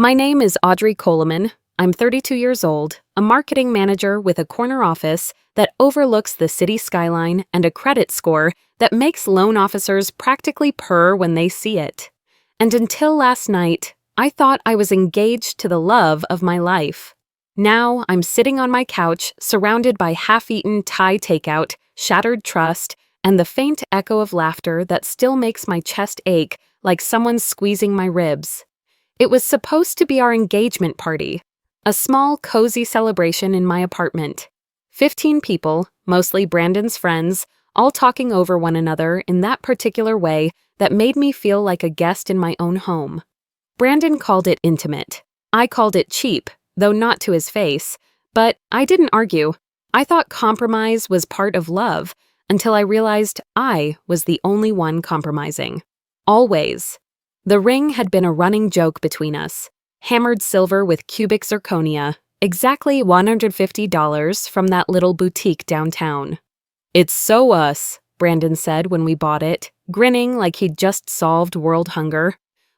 My name is Audrey Coleman. I'm 32 years old, a marketing manager with a corner office that overlooks the city skyline and a credit score that makes loan officers practically purr when they see it. And until last night, I thought I was engaged to the love of my life. Now I'm sitting on my couch, surrounded by half-eaten Thai takeout, shattered trust, and the faint echo of laughter that still makes my chest ache like someone's squeezing my ribs. It was supposed to be our engagement party, a small, cozy celebration in my apartment. 15 people, mostly Brandon's friends, all talking over one another in that particular way that made me feel like a guest in my own home. Brandon called it intimate. I called it cheap, though not to his face, but I didn't argue. I thought compromise was part of love until I realized I was the only one compromising. Always. The ring had been a running joke between us. Hammered silver with cubic zirconia, exactly $150 from that little boutique downtown. "It's so us," Brandon said when we bought it, grinning like he'd just solved world hunger.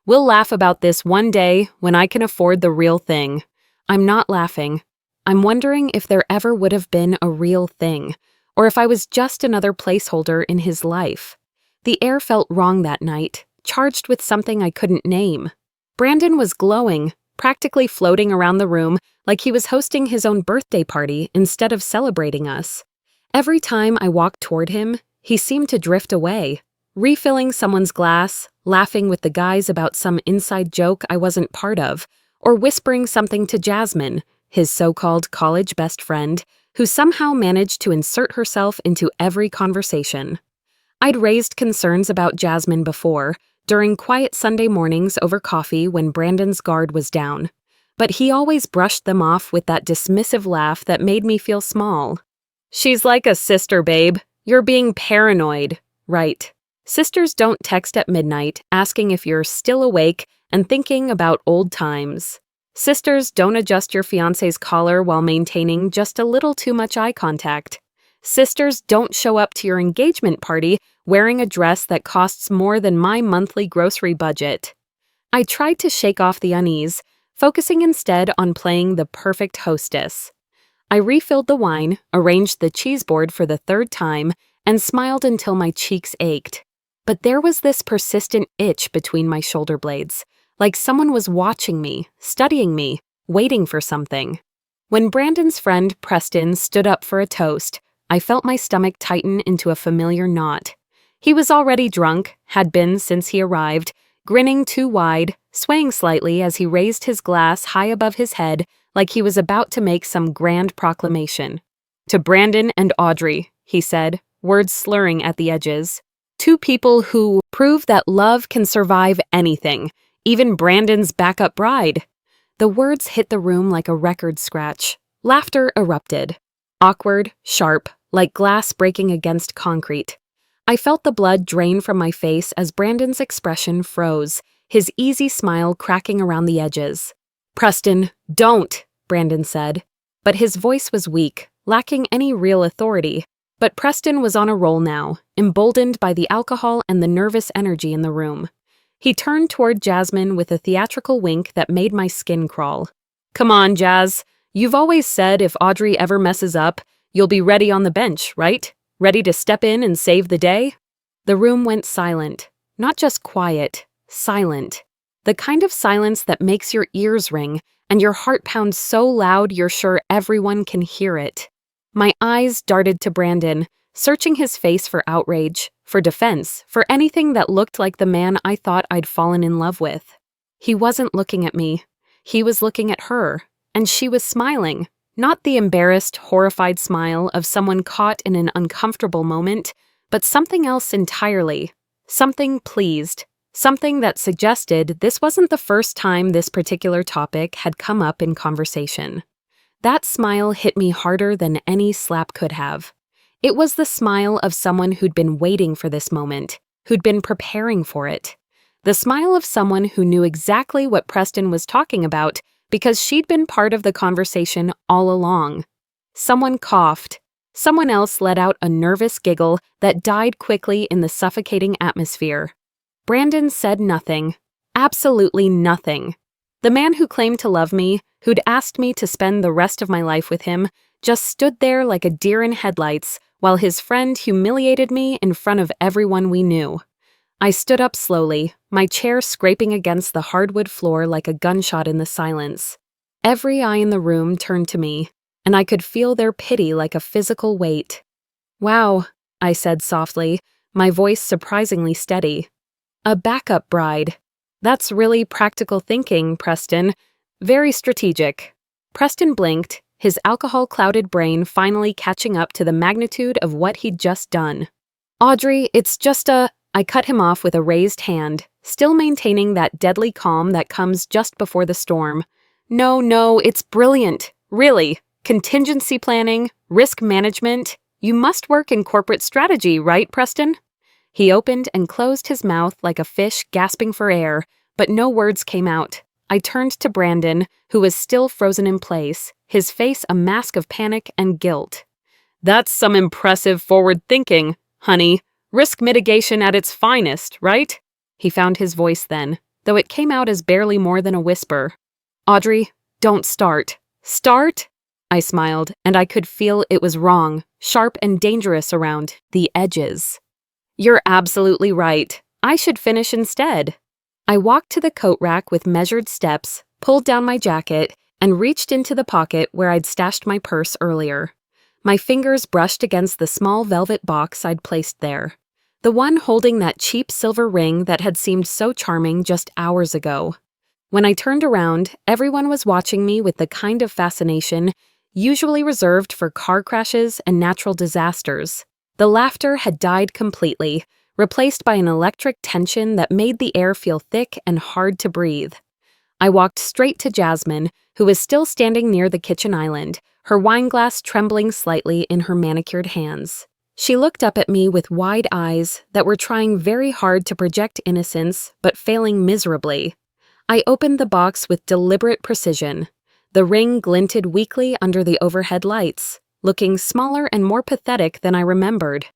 "We'll laugh about this one day when I can afford the real thing." I'm not laughing. I'm wondering if there ever would have been a real thing, or if I was just another placeholder in his life. The air felt wrong that night, charged with something I couldn't name. Brandon was glowing, practically floating around the room like he was hosting his own birthday party instead of celebrating us. Every time I walked toward him, he seemed to drift away, refilling someone's glass, laughing with the guys about some inside joke I wasn't part of, or whispering something to Jasmine, his so-called college best friend, who somehow managed to insert herself into every conversation. I'd raised concerns about Jasmine before, during quiet Sunday mornings over coffee when Brandon's guard was down, but he always brushed them off with that dismissive laugh that made me feel small. "She's like a sister, babe. You're being paranoid." Right. Sisters don't text at midnight asking if you're still awake and thinking about old times. Sisters don't adjust your fiancé's collar while maintaining just a little too much eye contact. Sisters don't show up to your engagement party wearing a dress that costs more than my monthly grocery budget. I tried to shake off the unease, focusing instead on playing the perfect hostess. I refilled the wine, arranged the cheese board for the third time, and smiled until my cheeks ached. But there was this persistent itch between my shoulder blades, like someone was watching me, studying me, waiting for something. When Brandon's friend Preston stood up for a toast, I felt my stomach tighten into a familiar knot. He was already drunk, had been since he arrived, grinning too wide, swaying slightly as he raised his glass high above his head like he was about to make some grand proclamation. "To Brandon and Audrey," he said, words slurring at the edges. "Two people who prove that love can survive anything, even Brandon's backup bride." The words hit the room like a record scratch. Laughter erupted. Awkward, sharp, like glass breaking against concrete. I felt the blood drain from my face as Brandon's expression froze, his easy smile cracking around the edges. "Preston, don't," Brandon said. But his voice was weak, lacking any real authority. But Preston was on a roll now, emboldened by the alcohol and the nervous energy in the room. He turned toward Jasmine with a theatrical wink that made my skin crawl. "Come on, Jazz. You've always said if Audrey ever messes up, you'll be ready on the bench, right? Ready to step in and save the day?" The room went silent. Not just quiet, silent. The kind of silence that makes your ears ring and your heart pound so loud you're sure everyone can hear it. My eyes darted to Brandon, searching his face for outrage, for defense, for anything that looked like the man I thought I'd fallen in love with. He wasn't looking at me. He was looking at her, and she was smiling. Not the embarrassed, horrified smile of someone caught in an uncomfortable moment, but something else entirely. Something pleased. Something that suggested this wasn't the first time this particular topic had come up in conversation. That smile hit me harder than any slap could have. It was the smile of someone who'd been waiting for this moment, who'd been preparing for it. The smile of someone who knew exactly what Preston was talking about because she'd been part of the conversation all along. Someone coughed. Someone else let out a nervous giggle that died quickly in the suffocating atmosphere. Brandon said nothing. Absolutely nothing. The man who claimed to love me, who'd asked me to spend the rest of my life with him, just stood there like a deer in headlights while his friend humiliated me in front of everyone we knew. I stood up slowly, my chair scraping against the hardwood floor like a gunshot in the silence. Every eye in the room turned to me, and I could feel their pity like a physical weight. "Wow," I said softly, my voice surprisingly steady. "A backup bride. That's really practical thinking, Preston. Very strategic." Preston blinked, his alcohol-clouded brain finally catching up to the magnitude of what he'd just done. "Audrey, it's just I cut him off with a raised hand, still maintaining that deadly calm that comes just before the storm. No, it's brilliant. Really. Contingency planning, risk management. You must work in corporate strategy, right, Preston?" He opened and closed his mouth like a fish gasping for air, but no words came out. I turned to Brandon, who was still frozen in place, his face a mask of panic and guilt. "That's some impressive forward thinking, honey. Risk mitigation at its finest, right?" He found his voice then, though it came out as barely more than a whisper. "Audrey, don't start." "Start?" I smiled, and I could feel it was wrong, sharp and dangerous around the edges. "You're absolutely right. I should finish instead." I walked to the coat rack with measured steps, pulled down my jacket, and reached into the pocket where I'd stashed my purse earlier. My fingers brushed against the small velvet box I'd placed there, the one holding that cheap silver ring that had seemed so charming just hours ago. When I turned around, everyone was watching me with the kind of fascination usually reserved for car crashes and natural disasters. The laughter had died completely, replaced by an electric tension that made the air feel thick and hard to breathe. I walked straight to Jasmine, who was still standing near the kitchen island, her wineglass trembling slightly in her manicured hands. She looked up at me with wide eyes that were trying very hard to project innocence, but failing miserably. I opened the box with deliberate precision. The ring glinted weakly under the overhead lights, looking smaller and more pathetic than I remembered.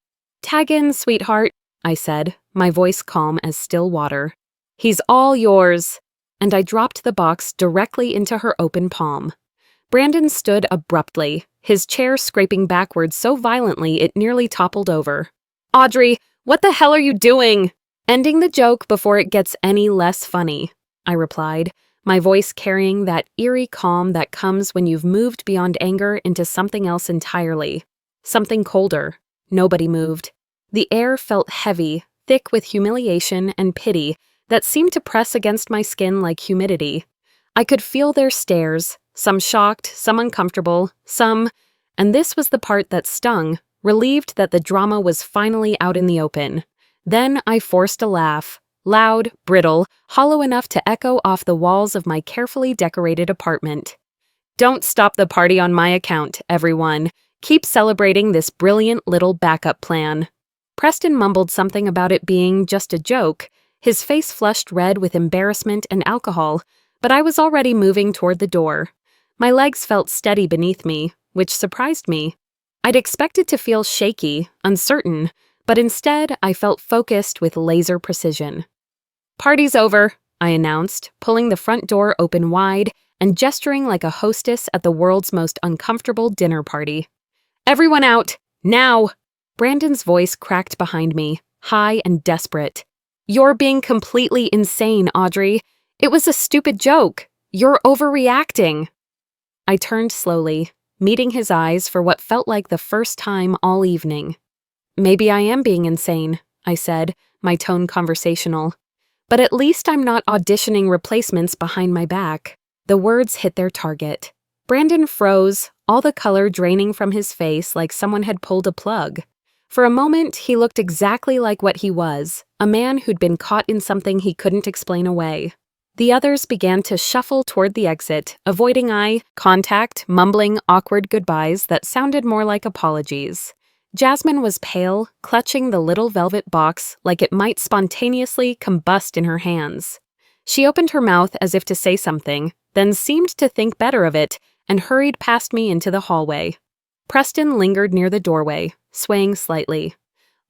"Tag in, sweetheart," I said, my voice calm as still water. "He's all yours." And I dropped the box directly into her open palm. Brandon stood abruptly, his chair scraping backwards so violently it nearly toppled over. "Audrey, what the hell are you doing?" "Ending the joke before it gets any less funny," I replied, my voice carrying that eerie calm that comes when you've moved beyond anger into something else entirely. Something colder. Nobody moved. The air felt heavy, thick with humiliation and pity that seemed to press against my skin like humidity. I could feel their stares, some shocked, some uncomfortable, some, and this was the part that stung, relieved that the drama was finally out in the open. Then I forced a laugh, loud, brittle, hollow enough to echo off the walls of my carefully decorated apartment. "Don't stop the party on my account, everyone. Keep celebrating this brilliant little backup plan." Preston mumbled something about it being just a joke, his face flushed red with embarrassment and alcohol, but I was already moving toward the door. My legs felt steady beneath me, which surprised me. I'd expected to feel shaky, uncertain, but instead I felt focused with laser precision. "Party's over," I announced, pulling the front door open wide and gesturing like a hostess at the world's most uncomfortable dinner party. "Everyone out, now!" Brandon's voice cracked behind me, high and desperate. "You're being completely insane, Audrey. It was a stupid joke. You're overreacting." I turned slowly, meeting his eyes for what felt like the first time all evening. "Maybe I am being insane," I said, my tone conversational. "But at least I'm not auditioning replacements behind my back." The words hit their target. Brandon froze, all the color draining from his face like someone had pulled a plug. For a moment, he looked exactly like what he was, a man who'd been caught in something he couldn't explain away. The others began to shuffle toward the exit, avoiding eye contact, mumbling awkward goodbyes that sounded more like apologies. Jasmine was pale, clutching the little velvet box like it might spontaneously combust in her hands. She opened her mouth as if to say something, then seemed to think better of it and hurried past me into the hallway. Preston lingered near the doorway, swaying slightly.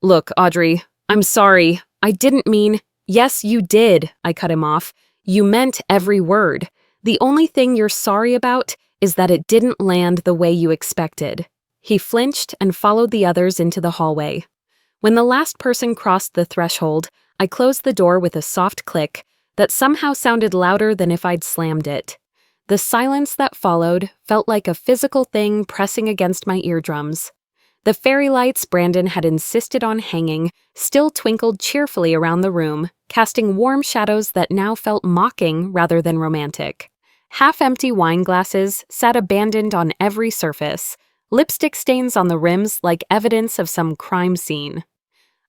"Look, Audrey, I'm sorry. I didn't mean—" "Yes, you did," I cut him off. "You meant every word. The only thing you're sorry about is that it didn't land the way you expected." He flinched and followed the others into the hallway. When the last person crossed the threshold, I closed the door with a soft click that somehow sounded louder than if I'd slammed it. The silence that followed felt like a physical thing pressing against my eardrums. The fairy lights Brandon had insisted on hanging still twinkled cheerfully around the room, casting warm shadows that now felt mocking rather than romantic. Half-empty wine glasses sat abandoned on every surface, lipstick stains on the rims like evidence of some crime scene.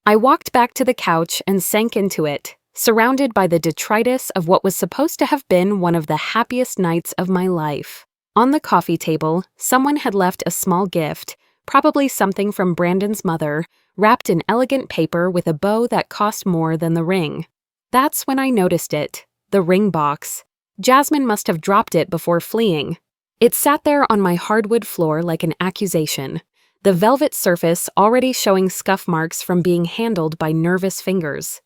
I walked back to the couch and sank into it, surrounded by the detritus of what was supposed to have been one of the happiest nights of my life. On the coffee table, someone had left a small gift, probably something from Brandon's mother, wrapped in elegant paper with a bow that cost more than the ring. That's when I noticed it, the ring box. Jasmine must have dropped it before fleeing. It sat there on my hardwood floor like an accusation, the velvet surface already showing scuff marks from being handled by nervous fingers.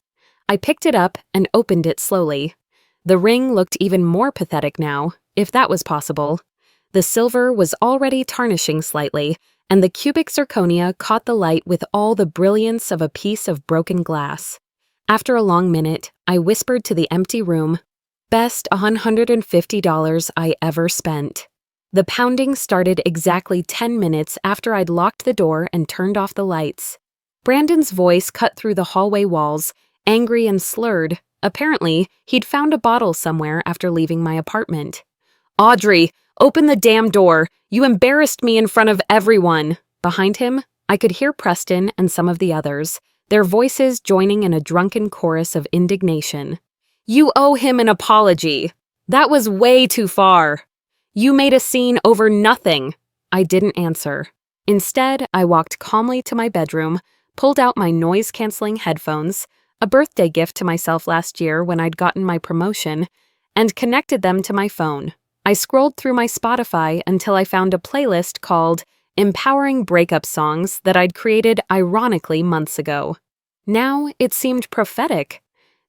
I picked it up and opened it slowly. The ring looked even more pathetic now, if that was possible. The silver was already tarnishing slightly, and the cubic zirconia caught the light with all the brilliance of a piece of broken glass. After a long minute, I whispered to the empty room, "Best $150 I ever spent." The pounding started exactly 10 minutes after I'd locked the door and turned off the lights. Brandon's voice cut through the hallway walls, angry and slurred. Apparently, he'd found a bottle somewhere after leaving my apartment. "Audrey, open the damn door! You embarrassed me in front of everyone!" Behind him, I could hear Preston and some of the others, their voices joining in a drunken chorus of indignation. "You owe him an apology. That was way too far. You made a scene over nothing." I didn't answer. Instead, I walked calmly to my bedroom, pulled out my noise-canceling headphones, a birthday gift to myself last year when I'd gotten my promotion, and connected them to my phone. I scrolled through my Spotify until I found a playlist called Empowering Breakup Songs that I'd created ironically months ago. Now it seemed prophetic.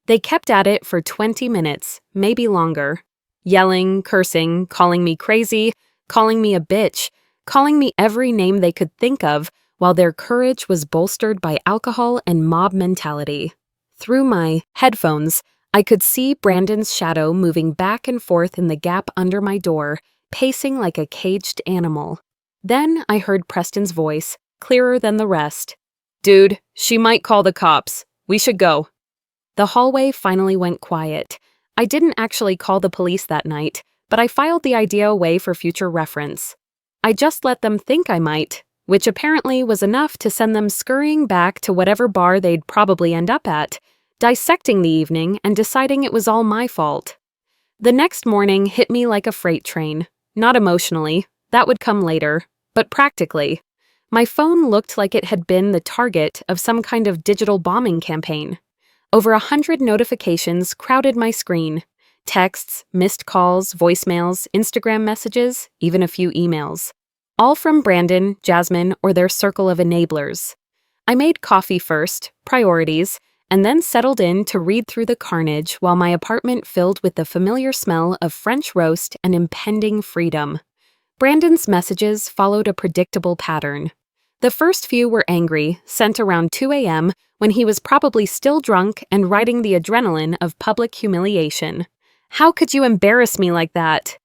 They kept at it for 20 minutes, maybe longer. Yelling, cursing, calling me crazy, calling me a bitch, calling me every name they could think of, while their courage was bolstered by alcohol and mob mentality. Through my headphones, I could see Brandon's shadow moving back and forth in the gap under my door, pacing like a caged animal. Then I heard Preston's voice, clearer than the rest. "Dude, she might call the cops. We should go." The hallway finally went quiet. I didn't actually call the police that night, but I filed the idea away for future reference. I just let them think I might, which apparently was enough to send them scurrying back to whatever bar they'd probably end up at, dissecting the evening and deciding it was all my fault. The next morning hit me like a freight train. Not emotionally, that would come later, but practically. My phone looked like it had been the target of some kind of digital bombing campaign. Over 100 notifications crowded my screen. Texts, missed calls, voicemails, Instagram messages, even a few emails. All from Brandon, Jasmine, or their circle of enablers. I made coffee first, priorities, and then settled in to read through the carnage while my apartment filled with the familiar smell of French roast and impending freedom. Brandon's messages followed a predictable pattern. The first few were angry, sent around 2 a.m. when he was probably still drunk and riding the adrenaline of public humiliation. "How could you embarrass me like that?"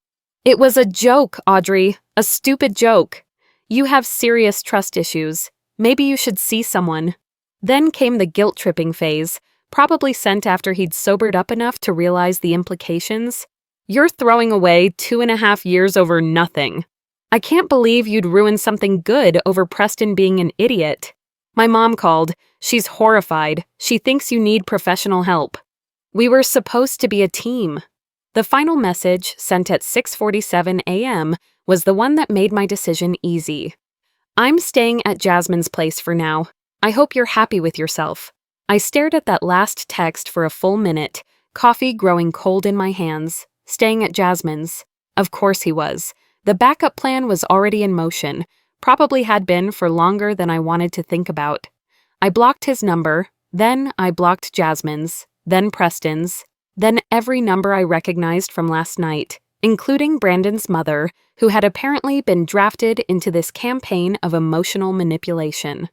"It was a joke, Audrey, a stupid joke. You have serious trust issues. Maybe you should see someone." Then came the guilt-tripping phase, probably sent after he'd sobered up enough to realize the implications. "You're throwing away 2.5 years over nothing. I can't believe you'd ruin something good over Preston being an idiot. My mom called. She's horrified. She thinks you need professional help. We were supposed to be a team." The final message, sent at 6:47 a.m., was the one that made my decision easy. "I'm staying at Jasmine's place for now. I hope you're happy with yourself." I stared at that last text for a full minute, coffee growing cold in my hands. Staying at Jasmine's. Of course he was. The backup plan was already in motion, probably had been for longer than I wanted to think about. I blocked his number, then I blocked Jasmine's, then Preston's, then every number I recognized from last night, including Brandon's mother, who had apparently been drafted into this campaign of emotional manipulation.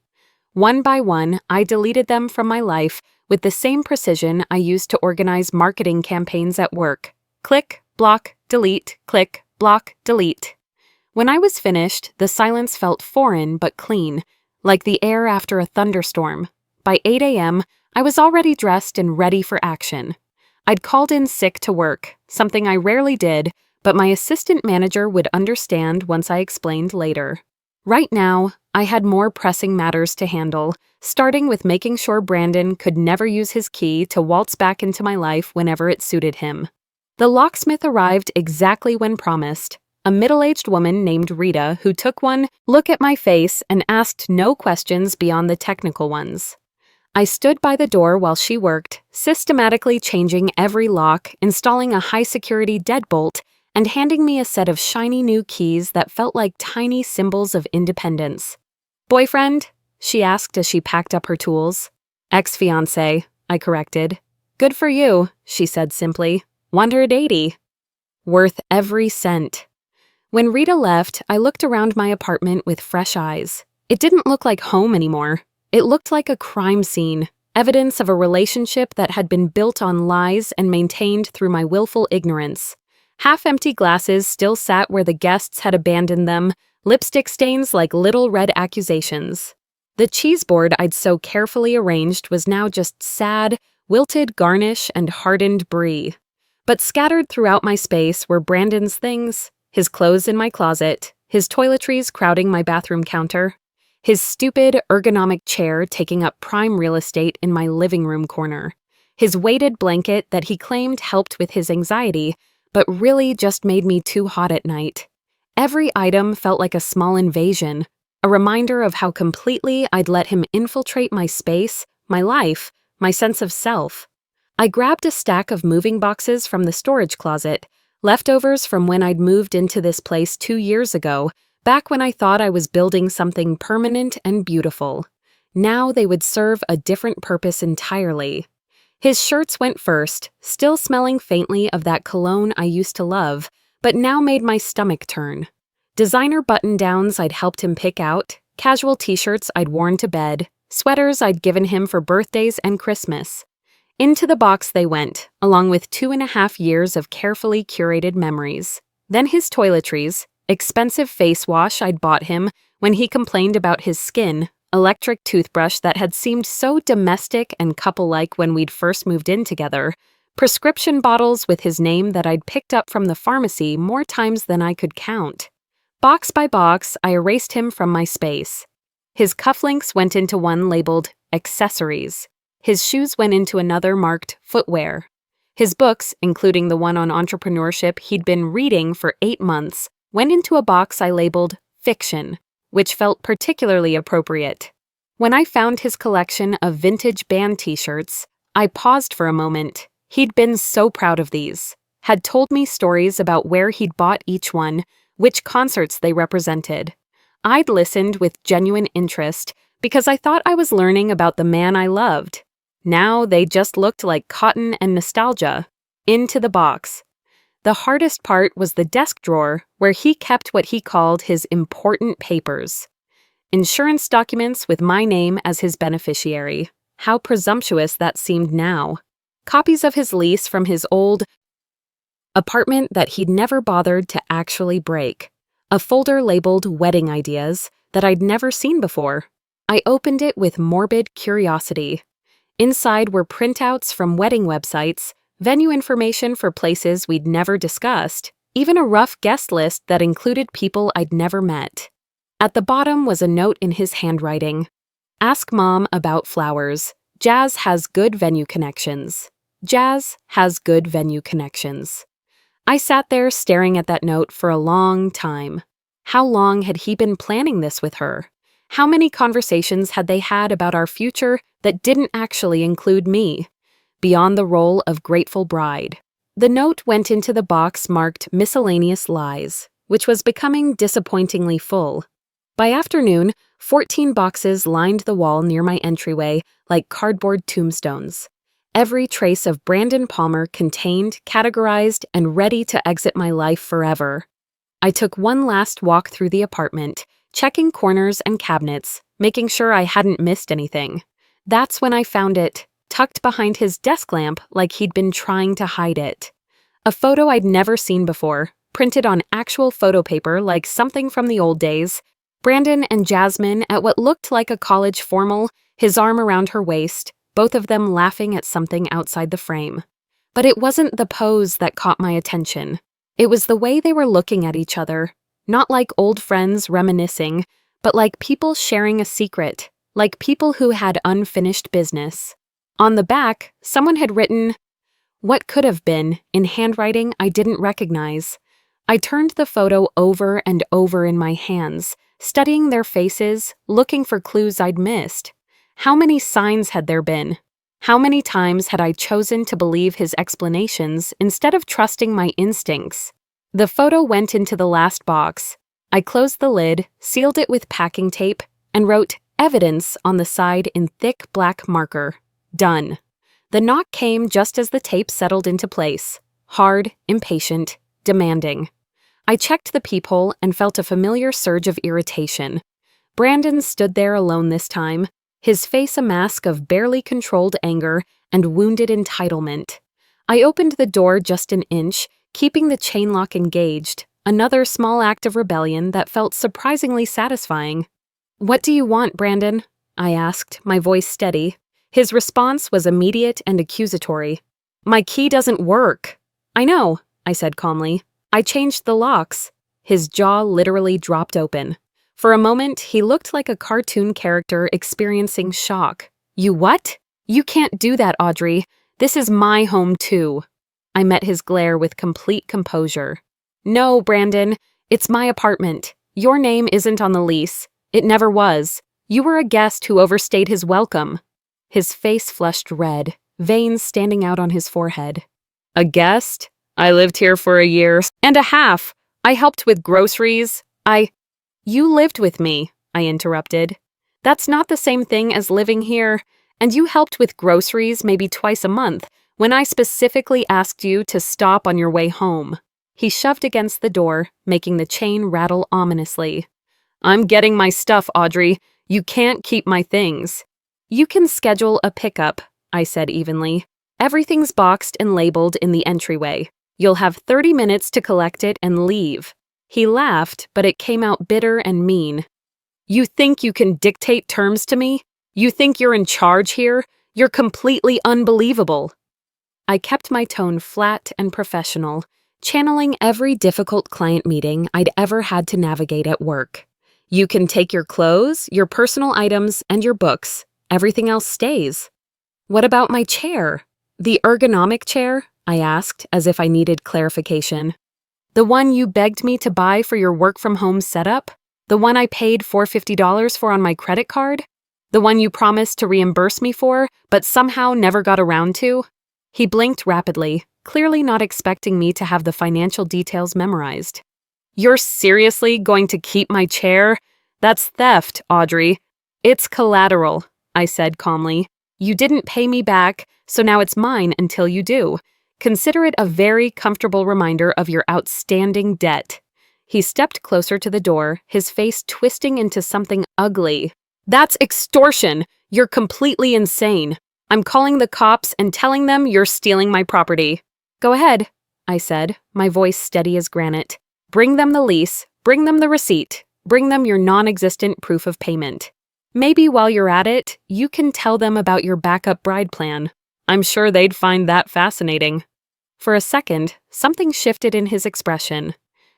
One by one, I deleted them from my life with the same precision I used to organize marketing campaigns at work. Click, block, delete, click, block, delete. When I was finished, the silence felt foreign but clean, like the air after a thunderstorm. By 8 a.m., I was already dressed and ready for action. I'd called in sick to work, something I rarely did, but my assistant manager would understand once I explained later. Right now, I had more pressing matters to handle, starting with making sure Brandon could never use his key to waltz back into my life whenever it suited him. The locksmith arrived exactly when promised, a middle-aged woman named Rita who took one look at my face and asked no questions beyond the technical ones. I stood by the door while she worked, systematically changing every lock, installing a high-security deadbolt, and handing me a set of shiny new keys that felt like tiny symbols of independence. "Boyfriend?" she asked as she packed up her tools. "Ex-fiancé," I corrected. "Good for you," she said simply. "180. Worth every cent." When Rita left, I looked around my apartment with fresh eyes. It didn't look like home anymore. It looked like a crime scene, evidence of a relationship that had been built on lies and maintained through my willful ignorance. Half-empty glasses still sat where the guests had abandoned them, lipstick stains like little red accusations. The cheese board I'd so carefully arranged was now just sad, wilted garnish and hardened brie. But scattered throughout my space were Brandon's things, his clothes in my closet, his toiletries crowding my bathroom counter, his stupid, ergonomic chair taking up prime real estate in my living room corner, his weighted blanket that he claimed helped with his anxiety, but really just made me too hot at night. Every item felt like a small invasion, a reminder of how completely I'd let him infiltrate my space, my life, my sense of self. I grabbed a stack of moving boxes from the storage closet, leftovers from when I'd moved into this place 2 years ago, back when I thought I was building something permanent and beautiful. Now they would serve a different purpose entirely. His shirts went first, still smelling faintly of that cologne I used to love, but now made my stomach turn. Designer button-downs I'd helped him pick out, casual t-shirts I'd worn to bed, sweaters I'd given him for birthdays and Christmas. Into the box they went, along with 2.5 years of carefully curated memories. Then his toiletries, expensive face wash I'd bought him when he complained about his skin, electric toothbrush that had seemed so domestic and couple-like when we'd first moved in together, prescription bottles with his name that I'd picked up from the pharmacy more times than I could count. Box by box, I erased him from my space. His cufflinks went into one labeled accessories. His shoes went into another marked footwear. His books, including the one on entrepreneurship he'd been reading for 8 months, went into a box I labeled fiction, which felt particularly appropriate. When I found his collection of vintage band t-shirts, I paused for a moment. He'd been so proud of these, had told me stories about where he'd bought each one, which concerts they represented. I'd listened with genuine interest because I thought I was learning about the man I loved. Now they just looked like cotton and nostalgia. Into the box. The hardest part was the desk drawer where he kept what he called his important papers. Insurance documents with my name as his beneficiary. How presumptuous that seemed now. Copies of his lease from his old apartment that he'd never bothered to actually break. A folder labeled wedding ideas that I'd never seen before. I opened it with morbid curiosity. Inside were printouts from wedding websites, venue information for places we'd never discussed, even a rough guest list that included people I'd never met. At the bottom was a note in his handwriting. Ask Mom about flowers. Jazz has good venue connections. Jazz has good venue connections. I sat there staring at that note for a long time. How long had he been planning this with her? How many conversations had they had about our future that didn't actually include me? Beyond the role of grateful bride. The note went into the box marked miscellaneous lies, which was becoming disappointingly full. By afternoon, 14 boxes lined the wall near my entryway like cardboard tombstones. Every trace of Brandon Palmer contained, categorized, and ready to exit my life forever. I took one last walk through the apartment, checking corners and cabinets, making sure I hadn't missed anything. That's when I found it, tucked behind his desk lamp like he'd been trying to hide it. A photo I'd never seen before, printed on actual photo paper like something from the old days. Brandon and Jasmine at what looked like a college formal, his arm around her waist, both of them laughing at something outside the frame. But it wasn't the pose that caught my attention. It was the way they were looking at each other, not like old friends reminiscing, but like people sharing a secret, like people who had unfinished business. On the back, someone had written, "What could have been," in handwriting I didn't recognize. I turned the photo over and over in my hands, studying their faces, looking for clues I'd missed. How many signs had there been? How many times had I chosen to believe his explanations instead of trusting my instincts? The photo went into the last box. I closed the lid, sealed it with packing tape, and wrote "Evidence" on the side in thick black marker. Done. The knock came just as the tape settled into place. Hard, impatient, demanding. I checked the peephole and felt a familiar surge of irritation. Brandon stood there alone this time, his face a mask of barely controlled anger and wounded entitlement. I opened the door just an inch, keeping the chain lock engaged, another small act of rebellion that felt surprisingly satisfying. "What do you want, Brandon?" I asked, my voice steady. His response was immediate and accusatory. "My key doesn't work." "I know," I said calmly. "I changed the locks." His jaw literally dropped open. For a moment, he looked like a cartoon character experiencing shock. "You what? You can't do that, Audrey. This is my home, too." I met his glare with complete composure. "No, Brandon. It's my apartment. Your name isn't on the lease. It never was. You were a guest who overstayed his welcome." His face flushed red, veins standing out on his forehead. "A guest? I lived here for a year and a half. I helped with groceries. You lived with me," I interrupted. "That's not the same thing as living here, and you helped with groceries maybe twice a month when I specifically asked you to stop on your way home." He shoved against the door, making the chain rattle ominously. "I'm getting my stuff, Audrey. You can't keep my things." "You can schedule a pickup," I said evenly. "Everything's boxed and labeled in the entryway. You'll have 30 minutes to collect it and leave." He laughed, but it came out bitter and mean. "You think you can dictate terms to me? You think you're in charge here? You're completely unbelievable." I kept my tone flat and professional, channeling every difficult client meeting I'd ever had to navigate at work. "You can take your clothes, your personal items, and your books. Everything else stays." "What about my chair?" "The ergonomic chair?" I asked, as if I needed clarification. "The one you begged me to buy for your work-from-home setup? The one I paid $450 for on my credit card? The one you promised to reimburse me for, but somehow never got around to?" He blinked rapidly, clearly not expecting me to have the financial details memorized. "You're seriously going to keep my chair? That's theft, Audrey." "It's collateral," I said calmly. "You didn't pay me back, so now it's mine until you do. Consider it a very comfortable reminder of your outstanding debt." He stepped closer to the door, his face twisting into something ugly. "That's extortion! You're completely insane. I'm calling the cops and telling them you're stealing my property." "Go ahead," I said, my voice steady as granite. "Bring them the lease, bring them the receipt, bring them your non-existent proof of payment. Maybe while you're at it, you can tell them about your backup bride plan. I'm sure they'd find that fascinating." For a second, something shifted in his expression.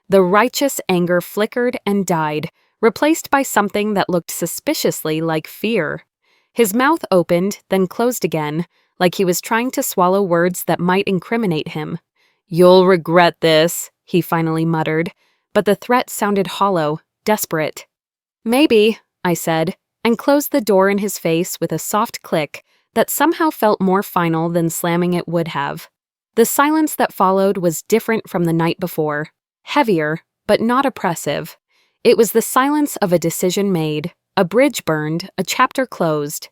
The righteous anger flickered and died, replaced by something that looked suspiciously like fear. His mouth opened, then closed again, like he was trying to swallow words that might incriminate him. "You'll regret this," he finally muttered, but the threat sounded hollow, desperate. "Maybe," I said, and closed the door in his face with a soft click that somehow felt more final than slamming it would have. The silence that followed was different from the night before, heavier, but not oppressive. It was the silence of a decision made, a bridge burned, a chapter closed.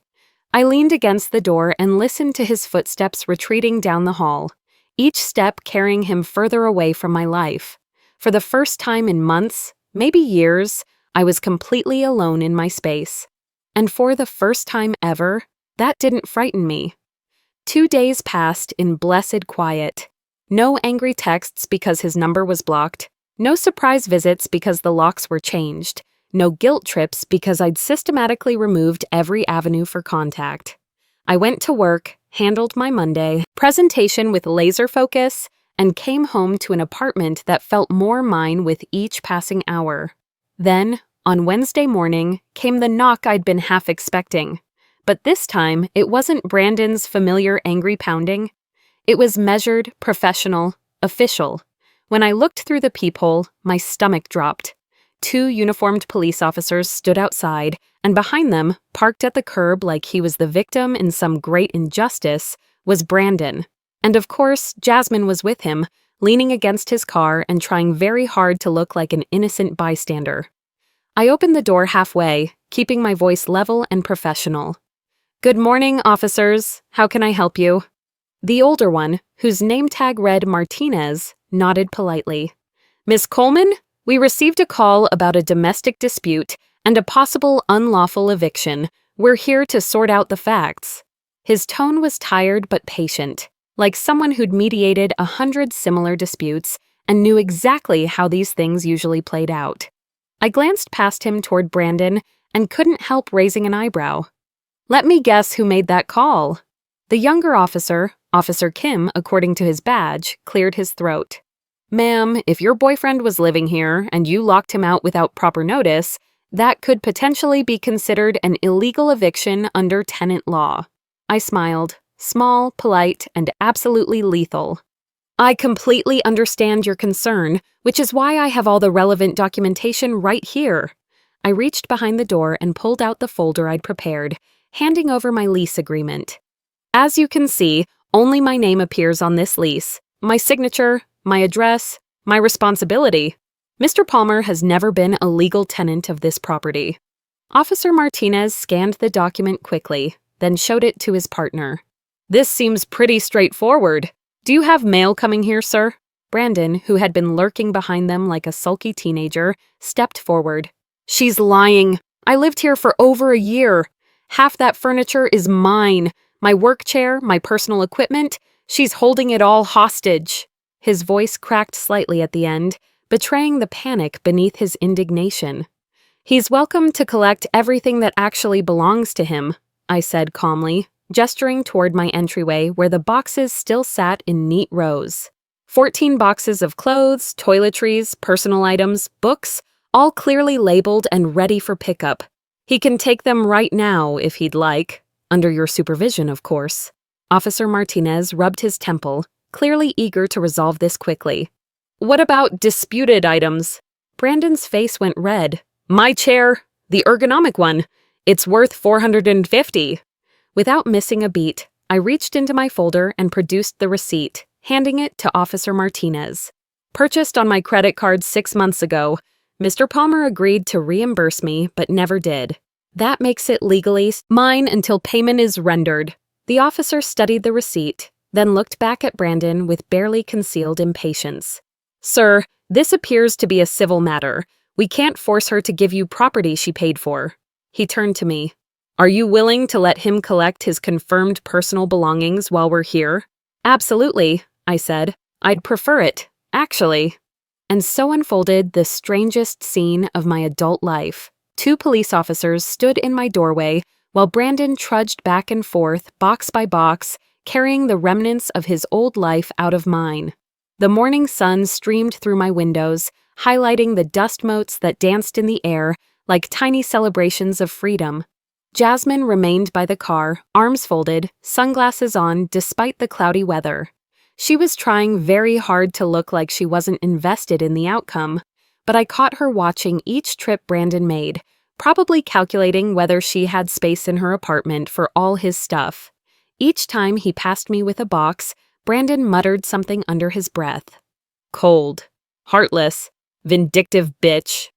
I leaned against the door and listened to his footsteps retreating down the hall, each step carrying him further away from my life. For the first time in months, maybe years, I was completely alone in my space. And for the first time ever, that didn't frighten me. 2 days passed in blessed quiet. No angry texts because his number was blocked. No surprise visits because the locks were changed. No guilt trips because I'd systematically removed every avenue for contact. I went to work, handled my Monday presentation with laser focus, and came home to an apartment that felt more mine with each passing hour. Then, on Wednesday morning, came the knock I'd been half expecting. But this time, it wasn't Brandon's familiar angry pounding. It was measured, professional, official. When I looked through the peephole, my stomach dropped. 2 uniformed police officers stood outside, and behind them, parked at the curb like he was the victim in some great injustice, was Brandon. And of course, Jasmine was with him, leaning against his car and trying very hard to look like an innocent bystander. I opened the door halfway, keeping my voice level and professional. "Good morning, officers. How can I help you?" The older one, whose name tag read Martinez, nodded politely. "Miss Coleman? We received a call about a domestic dispute and a possible unlawful eviction. We're here to sort out the facts." His tone was tired but patient, like someone who'd mediated 100 similar disputes and knew exactly how these things usually played out. I glanced past him toward Brandon and couldn't help raising an eyebrow. "Let me guess who made that call." The younger officer, Officer Kim, according to his badge, cleared his throat. "Ma'am, if your boyfriend was living here and you locked him out without proper notice, that could potentially be considered an illegal eviction under tenant law." I smiled, small, polite, and absolutely lethal. "I completely understand your concern, which is why I have all the relevant documentation right here." I reached behind the door and pulled out the folder I'd prepared, handing over my lease agreement. "As you can see, only my name appears on this lease. My signature, my address, my responsibility. Mr. Palmer has never been a legal tenant of this property." Officer Martinez scanned the document quickly, then showed it to his partner. "This seems pretty straightforward. Do you have mail coming here, sir?" Brandon, who had been lurking behind them like a sulky teenager, stepped forward. "She's lying. I lived here for over a year. Half that furniture is mine. My work chair, my personal equipment. She's holding it all hostage." His voice cracked slightly at the end, betraying the panic beneath his indignation. "He's welcome to collect everything that actually belongs to him," I said calmly, gesturing toward my entryway where the boxes still sat in neat rows. 14 boxes of clothes, toiletries, personal items, books, all clearly labeled and ready for pickup. He can take them right now if he'd like, under your supervision, of course. Officer Martinez rubbed his temple, clearly eager to resolve this quickly. "What about disputed items?" Brandon's face went red. "My chair, the ergonomic one. It's worth $450. Without missing a beat, I reached into my folder and produced the receipt, handing it to Officer Martinez. "Purchased on my credit card 6 months ago. Mr. Palmer agreed to reimburse me, but never did. That makes it legally mine until payment is rendered." The officer studied the receipt, then looked back at Brandon with barely concealed impatience. "Sir, this appears to be a civil matter. We can't force her to give you property she paid for." He turned to me. "Are you willing to let him collect his confirmed personal belongings while we're here?" "Absolutely," I said. "I'd prefer it, actually." And so unfolded the strangest scene of my adult life. 2 police officers stood in my doorway while Brandon trudged back and forth, box by box, carrying the remnants of his old life out of mine. The morning sun streamed through my windows, highlighting the dust motes that danced in the air like tiny celebrations of freedom. Jasmine remained by the car, arms folded, sunglasses on despite the cloudy weather. She was trying very hard to look like she wasn't invested in the outcome, but I caught her watching each trip Brandon made, probably calculating whether she had space in her apartment for all his stuff. Each time he passed me with a box, Brandon muttered something under his breath. "Cold. Heartless. Vindictive bitch."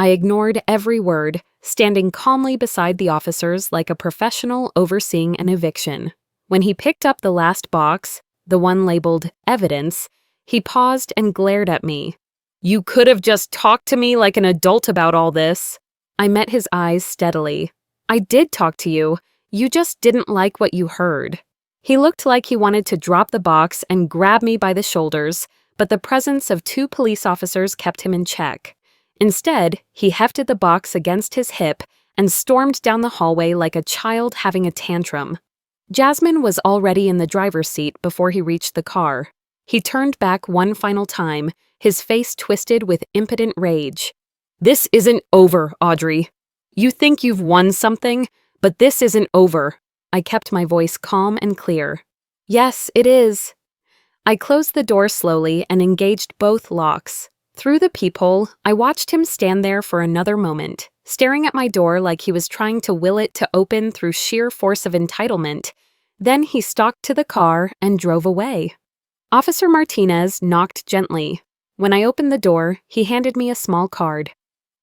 I ignored every word, standing calmly beside the officers like a professional overseeing an eviction. When he picked up the last box, the one labeled evidence, he paused and glared at me. "You could have just talked to me like an adult about all this." I met his eyes steadily. "I did talk to you. You just didn't like what you heard." He looked like he wanted to drop the box and grab me by the shoulders, but the presence of 2 police officers kept him in check. Instead, he hefted the box against his hip and stormed down the hallway like a child having a tantrum. Jasmine was already in the driver's seat before he reached the car. He turned back one final time, his face twisted with impotent rage. "This isn't over, Audrey. You think you've won something, but this isn't over." I kept my voice calm and clear. "Yes, it is." I closed the door slowly and engaged both locks. Through the peephole, I watched him stand there for another moment, staring at my door like he was trying to will it to open through sheer force of entitlement. Then he stalked to the car and drove away. Officer Martinez knocked gently. When I opened the door, he handed me a small card.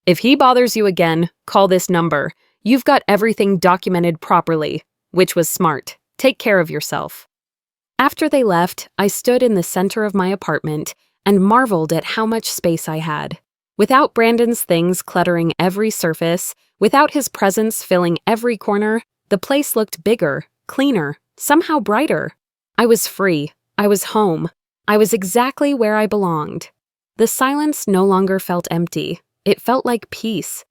"If he bothers you again, call this number. You've got everything documented properly," which was smart. "Take care of yourself." After they left, I stood in the center of my apartment and marveled at how much space I had. Without Brandon's things cluttering every surface, without his presence filling every corner, the place looked bigger, cleaner, somehow brighter. I was free. I was home. I was exactly where I belonged. The silence no longer felt empty. It felt like peace.